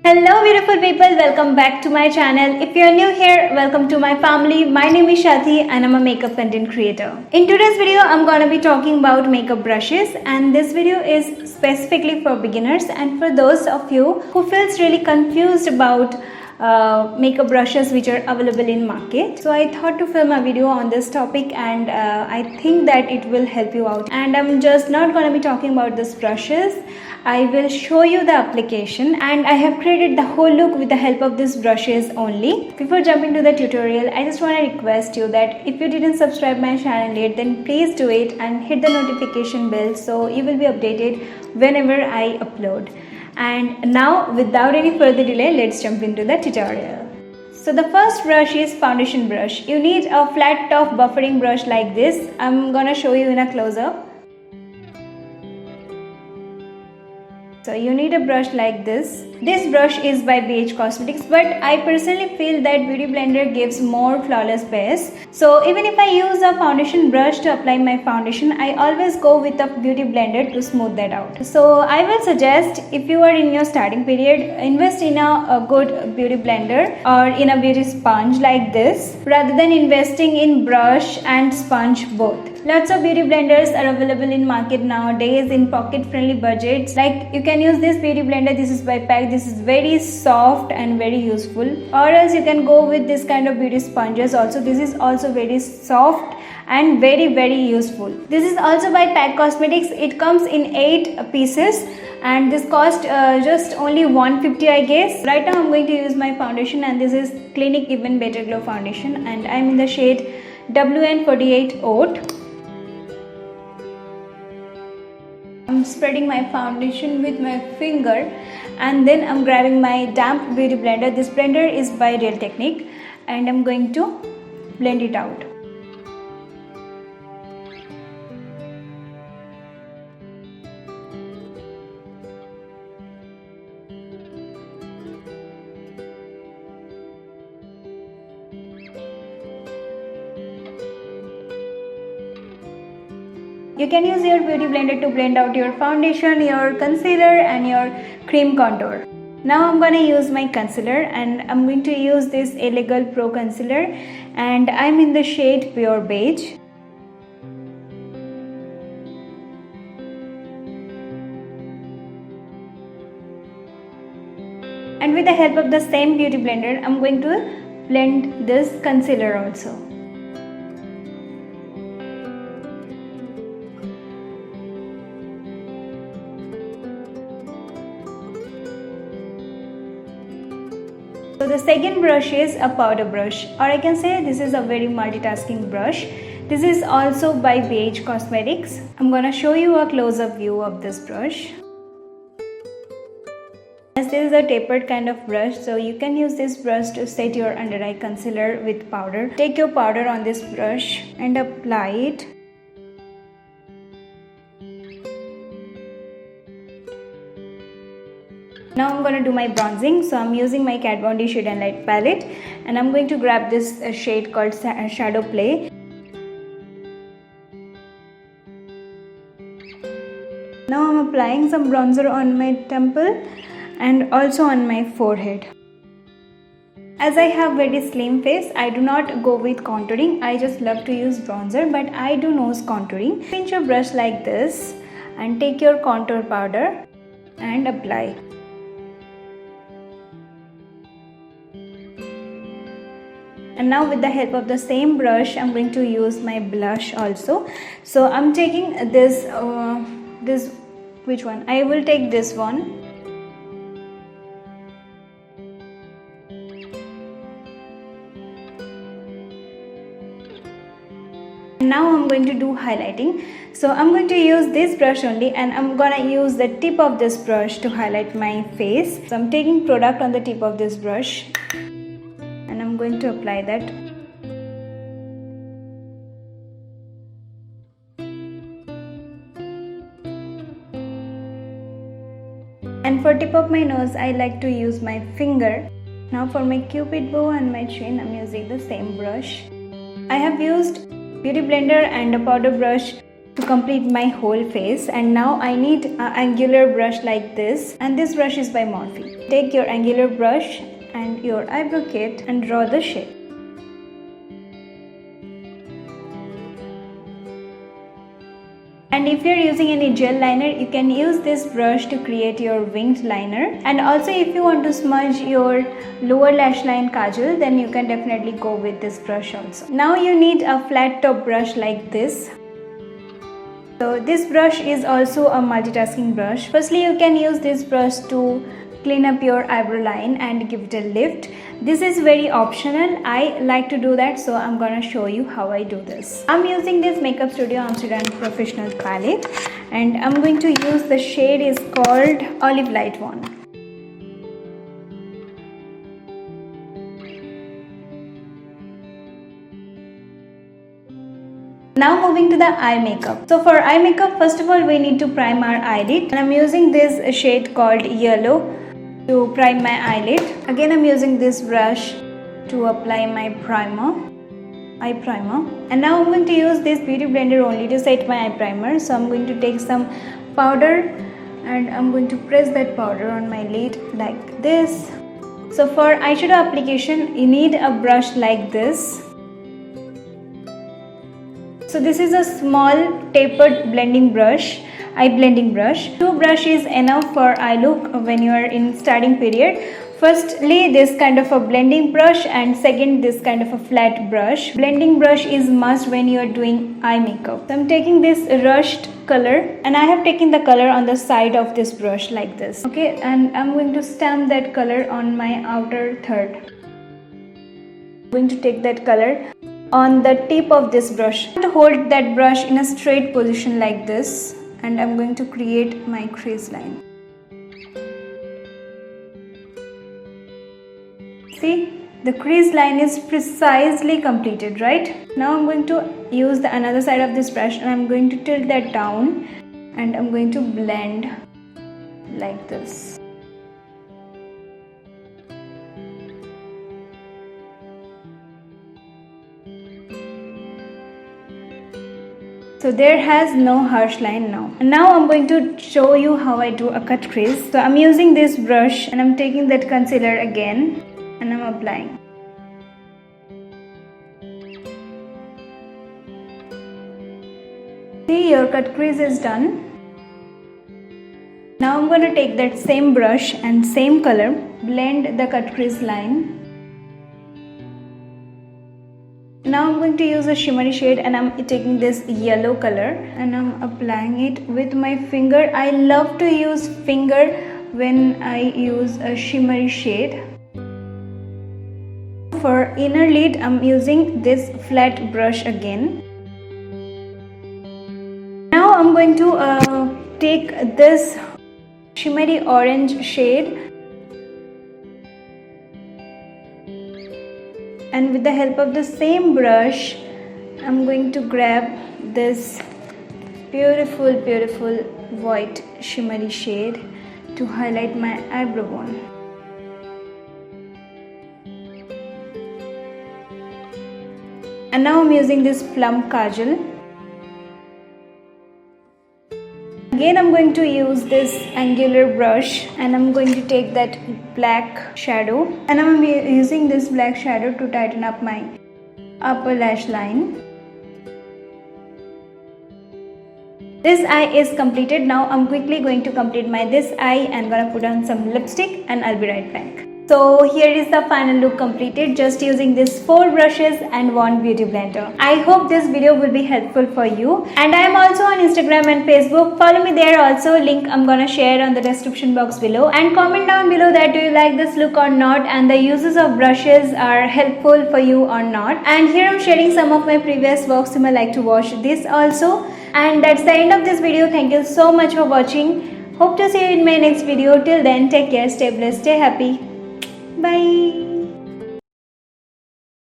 Hello beautiful people, welcome back to my channel. If you are new here, welcome to my family. My name is Shati and I'm a makeup content creator. In today's video, I'm gonna be talking about makeup brushes, and this video is specifically for beginners and for those of you who feels really confused about makeup brushes which are available in market. So I thought to film a video on this topic, and I think that it will help you out. And I'm just not gonna be talking about these brushes. I will show you the application, and I have created the whole look with the help of these brushes only. Before jumping to the tutorial, I just want to request you that if you didn't subscribe my channel yet, then please do it and hit the notification bell so you will be updated whenever I upload. And now without any further delay, let's jump into the tutorial. So the first brush is foundation brush. You need a flat top buffering brush like this. I'm gonna show you in a close-up. So you need a brush like this. This brush is by BH Cosmetics, but I personally feel that Beauty Blender gives more flawless base. So even if I use a foundation brush to apply my foundation, I always go with a Beauty Blender to smooth that out. So I will suggest, if you are in your starting period, invest in a good Beauty Blender or in a beauty sponge like this, rather than investing in brush and sponge both. Lots of beauty blenders are available in market nowadays in pocket-friendly budgets. Like, you can use this beauty blender. This is by pack. This is very soft and very useful. Or else you can go with this kind of beauty sponges also. This is also very soft and very useful. This is also by Pack Cosmetics. It comes in 8 pieces and this cost just only 150, I guess. Right now I'm going to use my foundation, and this is Clinique Even Better Glow foundation, and I'm in the shade WN48 Oat. I'm spreading my foundation with my finger, and then I'm grabbing my damp beauty blender. This blender is by Real Technique, and I'm going to blend it out. You can use your beauty blender to blend out your foundation, your concealer and your cream contour. Now I'm gonna use my concealer, and I'm going to use this Legal Pro concealer, and I'm in the shade Pure Beige. And with the help of the same beauty blender, I'm going to blend this concealer also. So the second brush is a powder brush, or I can say this is a very multitasking brush. This is also by BH Cosmetics. I'm gonna show you a close-up view of this brush. As this is a tapered kind of brush, so you can use this brush to set your under eye concealer with powder. Take your powder on this brush and apply it. Now I'm going to do my bronzing. So I'm using my Kat Von D Shade and Light palette, and I'm going to grab this shade called Shadow Play. Now I'm applying some bronzer on my temple and also on my forehead. As I have very slim face, I do not go with contouring. I just love to use bronzer, but I do nose contouring. Pinch your brush like this and take your contour powder and apply. And now with the help of the same brush, I'm going to use my blush also. So I'm taking this, which one? I will take this one. And now I'm going to do highlighting. So I'm going to use this brush only, and I'm gonna use the tip of this brush to highlight my face. So I'm taking product on the tip of this brush, and I'm going to apply that. And for tip of my nose, I like to use my finger. Now for my cupid bow and my chin, I'm using the same brush. I have used beauty blender and a powder brush to complete my whole face. And now I need an angular brush like this, and this brush is by Morphe. Take your angular brush and your eyebrow kit and draw the shape. And if you're using any gel liner, you can use this brush to create your winged liner. And also if you want to smudge your lower lash line kajal, then you can definitely go with this brush also. Now you need a flat top brush like this. So this brush is also a multitasking brush. Firstly, you can use this brush to clean up your eyebrow line and give it a lift. This is very optional. I like to do that, so I'm gonna show you how I do this. I'm using this Makeup Studio Amsterdam Professional palette, and I'm going to use the shade is called Olive Light one. Now moving to the eye makeup. So for eye makeup, first of all we need to prime our eyelid, and I'm using this shade called Yellow to prime my eyelid. Again I'm using this brush to apply my eye primer. And now I'm going to use this beauty blender only to set my eye primer. So I'm going to take some powder and I'm going to press that powder on my lid like this. So for eyeshadow application, you need a brush like this. So this is a small tapered blending brush, eye blending brush. 2 brushes is enough for eye look when you are in starting period. Firstly, this kind of a blending brush, and second, this kind of a flat brush. Blending brush is must when you are doing eye makeup. So I'm taking this rushed color, and I have taken the color on the side of this brush like this. Okay, and I'm going to stamp that color on my outer third. I'm going to take that color on the tip of this brush and hold that brush in a straight position like this, and I'm going to create my crease line. See, the crease line is precisely completed, right? Now I'm going to use the another side of this brush and I'm going to tilt that down and I'm going to blend like this. So there has no harsh line now. And now I'm going to show you how I do a cut crease. So I'm using this brush and I'm taking that concealer again and I'm applying. See, your cut crease is done. Now I'm going to take that same brush and same color, blend the cut crease line. Now I'm going to use a shimmery shade and I'm taking this yellow color and I'm applying it with my finger. I love to use finger when I use a shimmery shade. For inner lid, I'm using this flat brush again. Now I'm going to take this shimmery orange shade and with the help of the same brush, I'm going to grab this beautiful white shimmery shade to highlight my eyebrow bone. And now I'm using this plum kajal. Again I'm going to use this angular brush and I'm going to take that black shadow and I'm using this black shadow to tighten up my upper lash line. This eye is completed. Now I'm quickly going to complete this eye and gonna put on some lipstick and I'll be right back. So here is the final look completed just using these 4 brushes and 1 beauty blender. I hope this video will be helpful for you, and I am also on Instagram and Facebook. Follow me there also, link I'm gonna share on the description box below, and comment down below that do you like this look or not and the uses of brushes are helpful for you or not. And here I'm sharing some of my previous works, you may like to watch this also. And that's the end of this video. Thank you so much for watching. Hope to see you in my next video. Till then, take care, stay blessed, stay happy. Bye.